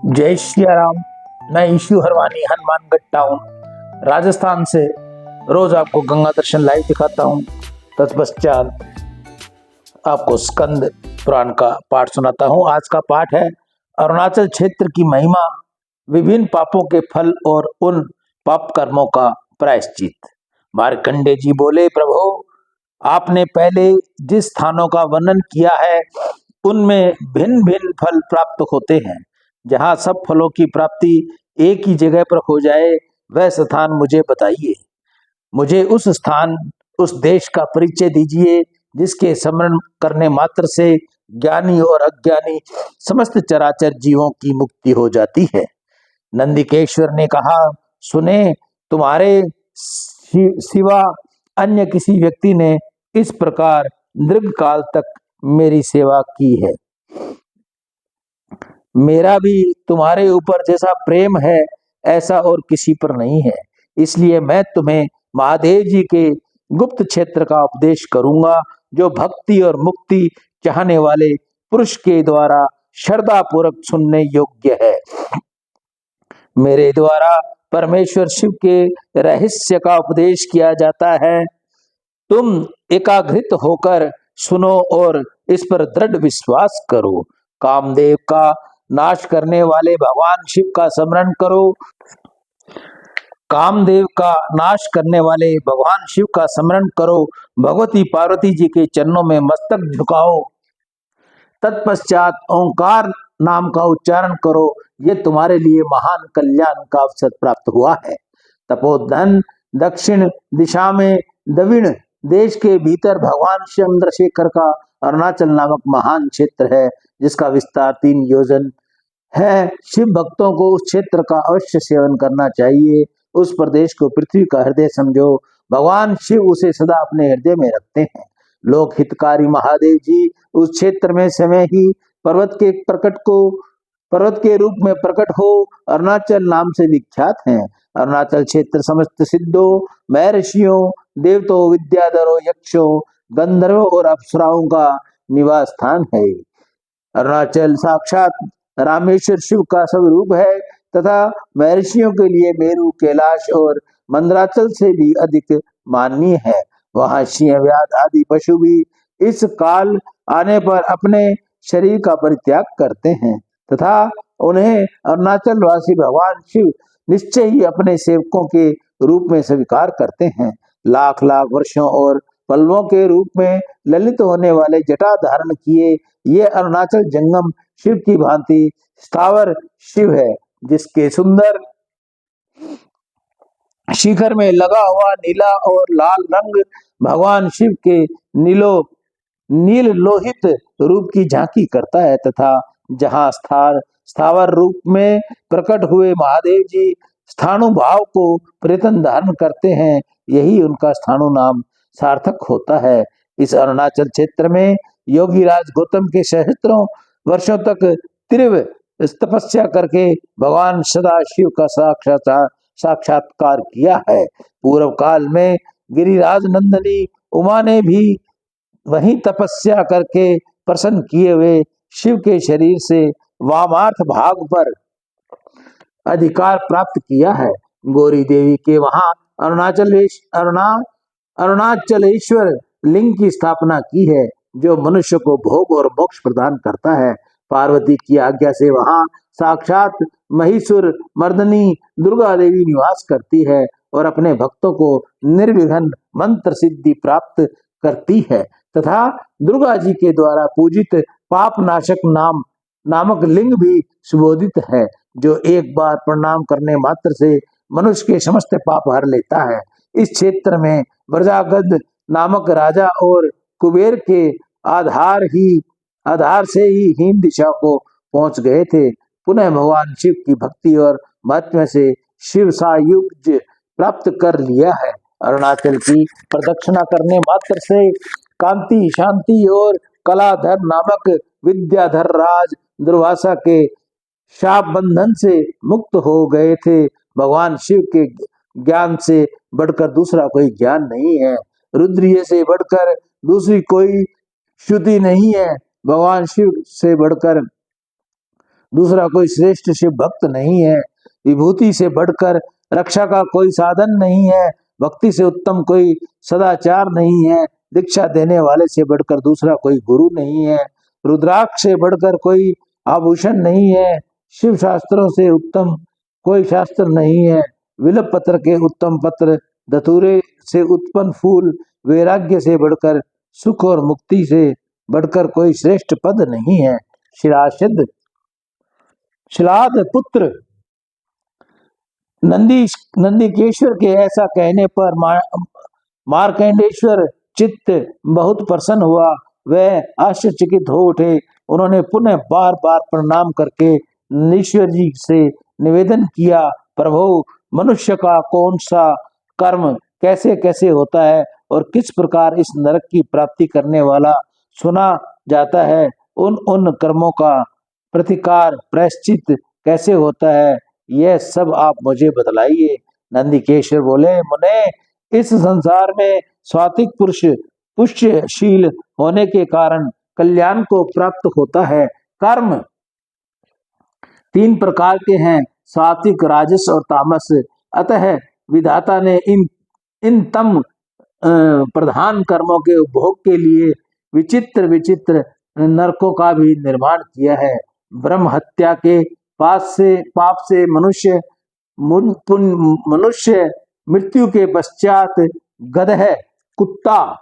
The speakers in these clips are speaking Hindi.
जय श्री राम। मैं ईशु हरवानी हनुमानगढ़ टाउन राजस्थान से रोज आपको गंगा दर्शन लाइव दिखाता हूँ। तत्पश्चात आपको स्कंद पुराण का पाठ सुनाता हूँ। आज का पाठ है अरुणाचल क्षेत्र की महिमा, विभिन्न पापों के फल और उन पाप कर्मों का प्रायश्चित। मार्कंडेय जी बोले, प्रभु आपने पहले जिस स्थानों का वर्णन किया है उनमें भिन्न भिन्न फल प्राप्त होते हैं। जहाँ सब फलों की प्राप्ति एक ही जगह पर हो जाए वह स्थान मुझे बताइए। मुझे उस स्थान, उस देश का परिचय दीजिए जिसके स्मरण करने मात्र से ज्ञानी और अज्ञानी समस्त चराचर जीवों की मुक्ति हो जाती है। नंदिकेश्वर ने कहा, सुने, तुम्हारे सिवा अन्य किसी व्यक्ति ने इस प्रकार दीर्घ काल तक मेरी सेवा की है। मेरा भी तुम्हारे ऊपर जैसा प्रेम है ऐसा और किसी पर नहीं है। इसलिए मैं तुम्हें महादेव जी के गुप्त क्षेत्र का उपदेश करूंगा, जो भक्ति और मुक्ति चाहने वाले पुरुष के द्वारा श्रद्धा पूर्वक सुनने योग्य है। मेरे द्वारा परमेश्वर शिव के रहस्य का उपदेश किया जाता है। तुम एकाग्रित होकर सुनो और इस पर दृढ़ विश्वास करो। कामदेव का नाश करने वाले भगवान शिव का स्मरण करो। कामदेव का नाश करने वाले भगवान शिव का स्मरण करो। भगवती पार्वती जी के चरणों में मस्तक झुकाओ। तत्पश्चात ओंकार नाम का उच्चारण करो। ये तुम्हारे लिए महान कल्याण का अवसर प्राप्त हुआ है। तपोधन दक्षिण दिशा में द्रविड़ देश के भीतर भगवान चंद्रशेखर का अरुणाचल नामक महान क्षेत्र है, जिसका विस्तार 3 योजन है। शिव भक्तों को उस क्षेत्र का अवश्य सेवन करना चाहिए। उस प्रदेश को पृथ्वी का हृदय समझो। भगवान शिव उसे सदा अपने हृदय में रखते हैं। लोक हितकारी महादेव जी उस क्षेत्र में समय ही पर्वत के रूप में प्रकट हो अरुणाचल नाम से विख्यात हैं। अरुणाचल क्षेत्र समस्त सिद्धों, महर्षियों, देवताओं, विद्याधरों, यक्षों, गंधर्वों और अप्सराओं का निवास स्थान है। अरुणाचल साक्षात रामेश्वर शिव का स्वरूप है तथा महर्षियों के लिए मेरु, कैलाश और मंदराचल से भी अधिक माननीय है। वहां सिंह, व्याध आदि पशु भी इस काल आने पर अपने शरीर का परित्याग करते हैं तथा उन्हें अरुणाचल वासी भगवान शिव निश्चय ही अपने सेवकों के रूप में स्वीकार करते हैं। लाख लाख वर्षों और पल्लवों के रूप में ललित होने वाले जटा धारण किए ये अरुणाचल जंगम शिव की भांति स्थावर शिव है, जिसके सुंदर शिखर में लगा हुआ नीला और लाल रंग भगवान शिव के नील लोहित रूप की झांकी करता है तथा जहाँ स्थावर रूप में प्रकट हुए महादेव जी स्थाणुभाव को परिवर्तन धारण करते हैं, यही उनका स्थाणु नाम सार्थक होता है। इस अरुणाचल क्षेत्र में योगी राज गौतम के सहस्त्रों वर्षों तक तीव्र तपस्या करके भगवान सदाशिव का साक्षात्कार किया है। पूर्व काल में गिरिराज नंदनी उमा ने भी वही तपस्या करके प्रसन्न किए हुए शिव के शरीर से वामार्थ भाग पर अधिकार प्राप्त किया है। गौरी देवी के वहां अरुणाचलेश्वर लिंग की स्थापना की है, जो मनुष्य को भोग और मोक्ष प्रदान करता है। पार्वती की आज्ञा से वहां साक्षात महिषुर मर्दनी दुर्गा देवी निवास करती है और अपने भक्तों को निर्विघ्न मंत्र सिद्धि प्राप्त करती है तथा दुर्गा जी के द्वारा पूजित पाप नाशक नामक लिंग भी सुबोधित है, जो एक बार प्रणाम करने मात्र से मनुष्य के समस्त पाप हर लेता है। इस क्षेत्र में व्रजागद नामक राजा और कुबेर के आधार से ही हिम दिशा को पहुंच गए थे। पुनः भगवान शिव की भक्ति और महात्म्य से शिव सायुज प्राप्त कर लिया है। अरुणाचल की प्रदक्षिणा करने मात्र से कांति, शांति और कलाधर नामक विद्याधर राज दुर्वासा के शाप बंधन से मुक्त हो गए थे। भगवान शिव के ज्ञान से बढ़कर दूसरा कोई ज्ञान नहीं है। रुद्रीय से बढ़कर दूसरी कोई श्रुति नहीं है। भगवान शिव से बढ़कर दूसरा कोई श्रेष्ठ शिव भक्त नहीं है। विभूति से बढ़कर रक्षा का कोई साधन नहीं है। भक्ति से उत्तम कोई सदाचार नहीं है। दीक्षा देने वाले से बढ़कर दूसरा कोई गुरु नहीं है। रुद्राक्ष से बढ़कर कोई आभूषण नहीं है। शिव शास्त्रों से उत्तम कोई शास्त्र नहीं है। विल्व पत्र के उत्तम पत्र, धतूरे से उत्पन्न फूल, वैराग्य से बढ़कर सुख और मुक्ति से बढ़कर कोई श्रेष्ठ पद नहीं है। श्लाद पुत्र नंदिकेश्वर के ऐसा कहने पर मार्कंडेश्वर चित्त बहुत प्रसन्न हुआ। वह आश्चर्यचकित हो उठे। उन्होंने पुनः बार बार प्रणाम करके ईश्वर जी से निवेदन किया, प्रभु, मनुष्य का कौन सा कर्म कैसे कैसे होता है और किस प्रकार इस नरक की प्राप्ति करने वाला सुना जाता है? उन कर्मों का प्रतिकार प्रायश्चित कैसे होता है? यह सब आप मुझे बतलाइए। नंदिकेश्वर बोले, मुने, इस संसार में सात्विक पुरुष पुष्यशील होने के कारण कल्याण को प्राप्त होता है। कर्म 3 प्रकार के हैं, सात्विक, राजस और तामस। अतः विधाता ने इन तम प्रधान कर्मों के उपभोग के लिए विचित्र विचित्र नरकों का भी निर्माण किया है। ब्रह्म हत्या के पाप से मनुष्य मृत्यु के पश्चात गदह, कुत्ता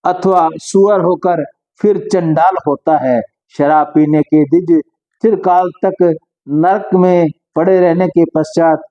अथवा सुअर होकर फिर चंडाल होता है। शराब पीने के द्विज चिरकाल तक नरक में पड़े रहने के पश्चात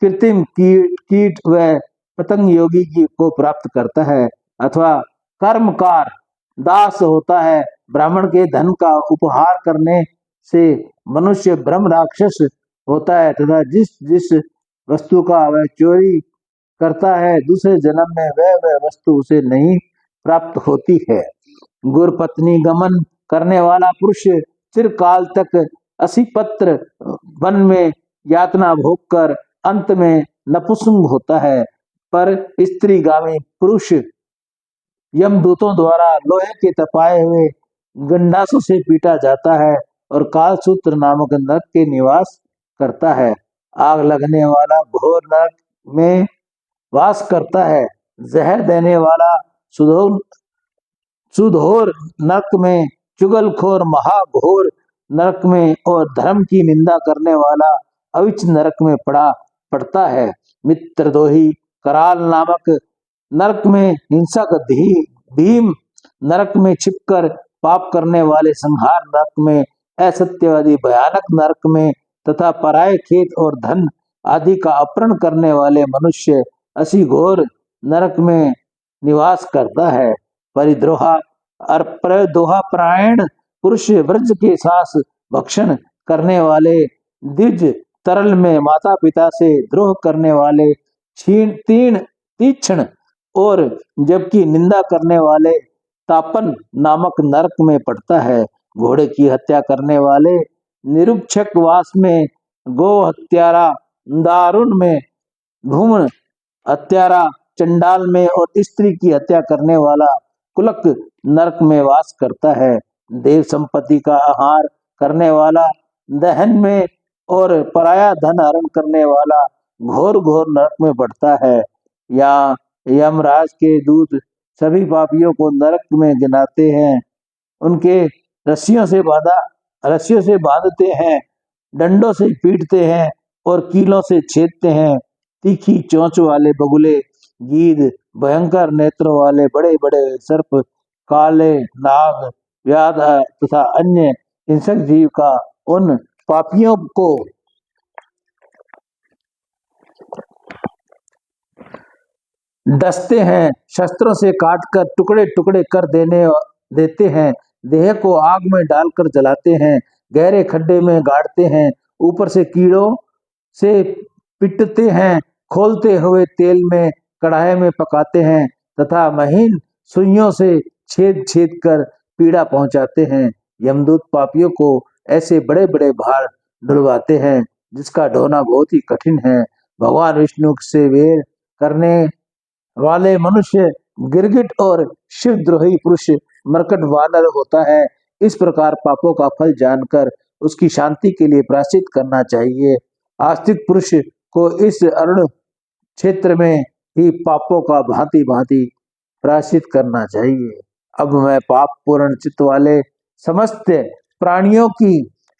कृत्रिम कीट व पतंग योगी को प्राप्त करता है। अथवा कर्मकार दास होता है। ब्राह्मण के धन का उपहार करने से मनुष्य ब्रह्म राक्षस होता है तथा जिस वस्तु का वह चोरी करता है दूसरे जन्म में वह वस्तु उसे नहीं प्राप्त होती है। गुरपत्नी गमन करने वाला पुरुष चिरकाल तक असीपत्र वन में यातना भोग कर अंत में नपुंसक होता है। पर स्त्रीगामी पुरुष यमदूतों द्वारा लोहे के तपाए हुए गंडासों से पीटा जाता है और कालसूत्र नामक नरक के निवास करता है। आग लगने वाला घोर नरक में वास करता है। जहर देने वाला सुधोर नरक में, चुगलखोर महाघोर नरक में और धर्म की निंदा करने वाला अविच नरक में पड़ता है। मित्रद्रोही कराल नामक नरक में, हिंसक भीम नरक में छिपकर पाप करने वाले संहार नरक में, असत्यवादी भयानक नरक में तथा पराये खेत और धन आदि का अपहरण करने वाले मनुष्य असी घोर नरक में निवास करता है। परिद्रोहा परायण पुरुष व्रज के सांस भक्षण करने वाले, द्विज तरल में माता पिता से द्रोह करने वाले, तीक्ष्ण और जबकि निंदा करने वाले तापन नामक नरक में पड़ता है। घोड़े की हत्या करने वाले, निरुक्षक वास में, गो हत्यारा दारुण में, भूमन हत्यारा चंडाल में और स्त्री की हत्या करने वाला कुलक नरक में वास करता है। देव संपत्ति का आहार करने वाला दहन में और पराया धन हरण करने वाला घोर घोर नरक में पड़ता है। या यमराज के दूत सभी पापियों को नरक में गिनाते हैं, उनके रस्सियों से बांधते हैं, डंडों से पीटते हैं और कीलों से छेदते हैं। तीखी चोंच वाले बगुले, गीध, भयंकर नेत्रों वाले बड़े बड़े सर्प, काले नाग, व्याध तथा अन्य हिंसक जीव का उन पापियों को डसते हैं, शस्त्रों से काटकर टुकड़े टुकड़े कर देते हैं, देह को आग में डालकर जलाते हैं, गहरे खड्डे में गाड़ते हैं, ऊपर से कीड़ों से पिटते हैं, खोलते हुए तेल में कढ़ाई में पकाते हैं तथा महीन सुइयों से छेद छेद कर पीड़ा पहुंचाते हैं। यमदूत पापियों को ऐसे बड़े बड़े भार ढुलवाते हैं जिसका ढोना बहुत ही कठिन है। भगवान विष्णु से वैर करने वाले मनुष्य गिरगिट और शिवद्रोही पुरुष मरकट वानर होता है। इस प्रकार पापों का फल जानकर उसकी शांति के लिए प्रायश्चित करना चाहिए। आस्तिक पुरुष को इस अरुण क्षेत्र में ही पापों का भांति भांति प्रायश्चित करना चाहिए। अब मैं पाप पूर्ण चित्त वाले समस्त प्राणियों की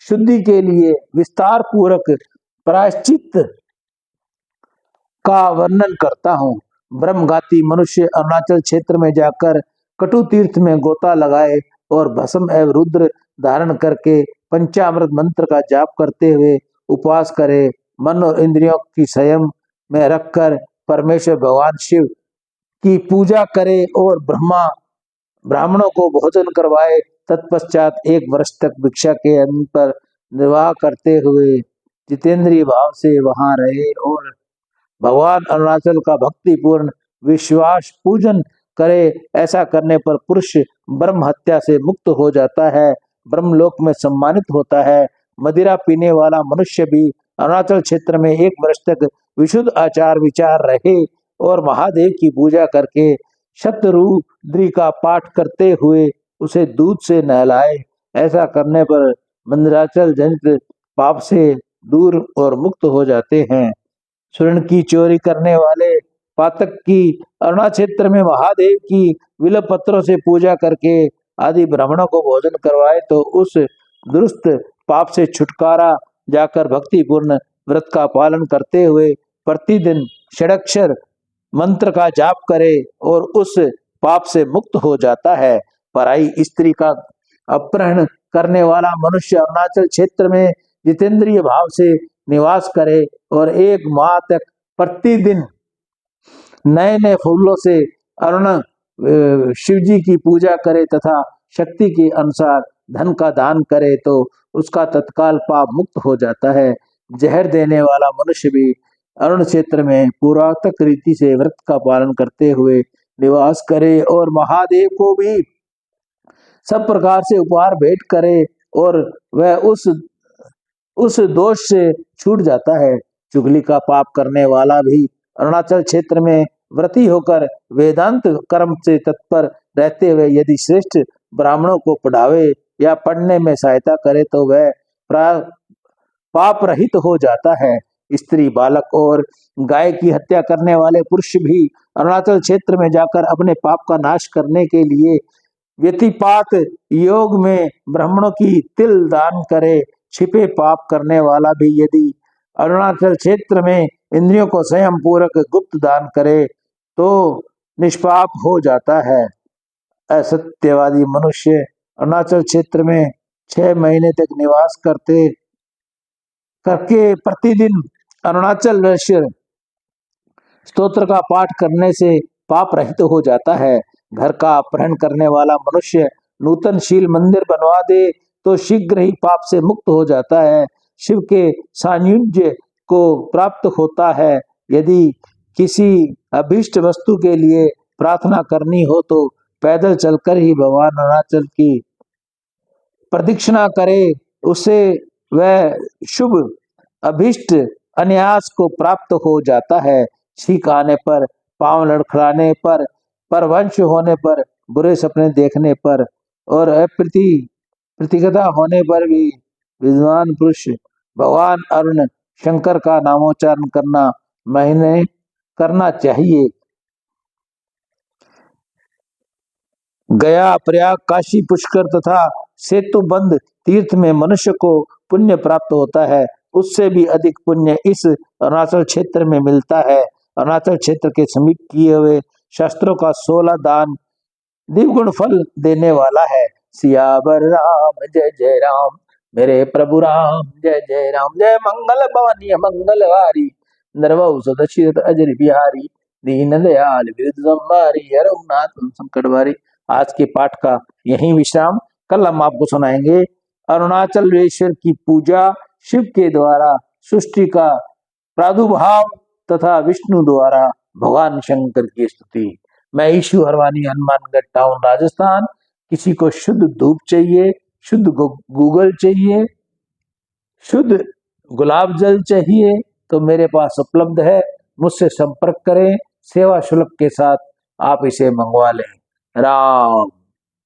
शुद्धि के लिए विस्तार पूर्वक प्रायश्चित का वर्णन करता हूँ। ब्रह्मघाती मनुष्य अरुणाचल क्षेत्र में जाकर कटु तीर्थ में गोता लगाए और भस्म एवं रुद्र धारण करके पंचामृत मंत्र का जाप करते हुए उपवास करे, मन और इंद्रियों की संयम में रखकर परमेश्वर भगवान शिव की पूजा करे और ब्राह्मणों को भोजन करवाए। तत्पश्चात 1 वर्ष तक भिक्षा के अन्न पर निर्वाह करते हुए जितेंद्रिय भाव से वहां रहे और भगवान अरुणाचल का भक्तिपूर्ण विश्वास पूजन करे। ऐसा करने पर पुरुष ब्रह्म हत्या से मुक्त हो जाता है, ब्रह्मलोक में सम्मानित होता है। मदिरा पीने वाला मनुष्य भी अरुणाचल क्षेत्र में 1 वर्ष तक विशुद्ध आचार विचार रहे और महादेव की पूजा करके शतरुद्री का पाठ करते हुए उसे दूध से नहलाए। ऐसा करने पर मंदराचल जनित पाप से दूर और मुक्त हो जाते हैं। स्वर्ण की चोरी करने वाले पातक की अरुणा क्षेत्र में महादेव की विलप पत्रों से पूजा करके आदि ब्राह्मणों को भोजन करवाए तो उस दुरुस्त पाप से छुटकारा जाकर भक्तिपूर्ण व्रत का पालन करते हुए प्रतिदिन षडक्षर मंत्र का जाप करे और उस पाप से मुक्त हो जाता है। पराई स्त्री का अपहरण करने वाला मनुष्य अरुणाचल क्षेत्र में जितेंद्रिय भाव से निवास करे और 1 माह तक प्रतिदिन नए नए फूलों से अरुण शिव जी की पूजा करे तथा शक्ति के अनुसार धन का दान करे तो उसका तत्काल पाप मुक्त हो जाता है। जहर देने वाला मनुष्य भी अरुण क्षेत्र में पुरातक रीति से व्रत का पालन करते हुए निवास करे और महादेव को भी सब प्रकार से उपहार भेंट करे और वह उस दोष से छूट जाता है। चुगली का पाप करने वाला भी अरुणाचल क्षेत्र में व्रती होकर वेदांत कर्म से तत्पर रहते हुए यदि श्रेष्ठ ब्राह्मणों को पढ़ावे या पढ़ने में सहायता करे तो वह पाप रहित हो जाता है। स्त्री, बालक और गाय की हत्या करने वाले पुरुष भी अरुणाचल क्षेत्र में जाकर अपने पाप का नाश करने के लिए व्यतिपात योग में ब्राह्मणों की तिल दान करे। छिपे पाप करने वाला भी यदि अरुणाचल क्षेत्र में इंद्रियों को संयम पूर्वक गुप्त दान करे तो निष्पाप हो जाता है। असत्यवादी मनुष्य अरुणाचल क्षेत्र में 6 महीने तक निवास करके प्रतिदिन अरुणाचल स्तोत्र का पाठ करने से पाप रहित हो जाता है। घर का अपहरण करने वाला मनुष्य नूतन शील मंदिर बनवा दे तो शीघ्र ही पाप से मुक्त हो जाता है, शिव के सान्निध्य को प्राप्त होता है। यदि किसी अभीष्ट वस्तु के लिए प्रार्थना करनी हो तो पैदल चलकर ही भगवान अरुणाचल की प्रदक्षिणा करे, उसे वह शुभ अभीष्ट अन्यास को प्राप्त हो जाता है। छींक आने पर, पांव लड़खड़ाने पर, परवंश होने पर, बुरे सपने देखने पर और प्रतिगता होने पर भी विद्वान पुरुष भगवान अरुण शंकर का नामोच्चारण करना चाहिए। गया, प्रयाग, काशी, पुष्कर तथा सेतुबंध तीर्थ में मनुष्य को पुण्य प्राप्त होता है, उससे भी अधिक पुण्य इस अरुणाचल क्षेत्र में मिलता है। अरुणाचल क्षेत्र के समीप किए हुए शास्त्रों का 16 दान द्विगुण फल देने वाला है। सियावर राम जय जय राम, मेरे प्रभु राम जय जय राम। जय मंगल भवानी मंगलवारी, नरवउ सदशिरथ अजर बिहारी, दीन दयाल विरुद्ध संहारी, रघुनाथ संकट भारी। आज के पाठ का यही विश्राम। कल हम आपको सुनाएंगे अरुणाचलेश्वर की पूजा, शिव के द्वारा सृष्टि का प्रादुर्भाव तथा विष्णु द्वारा भगवान शंकर की स्तुति। मैं ईशु हरवानी, हनुमानगढ़ टाउन, राजस्थान। किसी को शुद्ध धूप चाहिए, शुद्ध गूगल चाहिए, शुद्ध गुलाब जल चाहिए तो मेरे पास उपलब्ध है, मुझसे संपर्क करें। सेवा शुल्क के साथ आप इसे मंगवा लें। राम।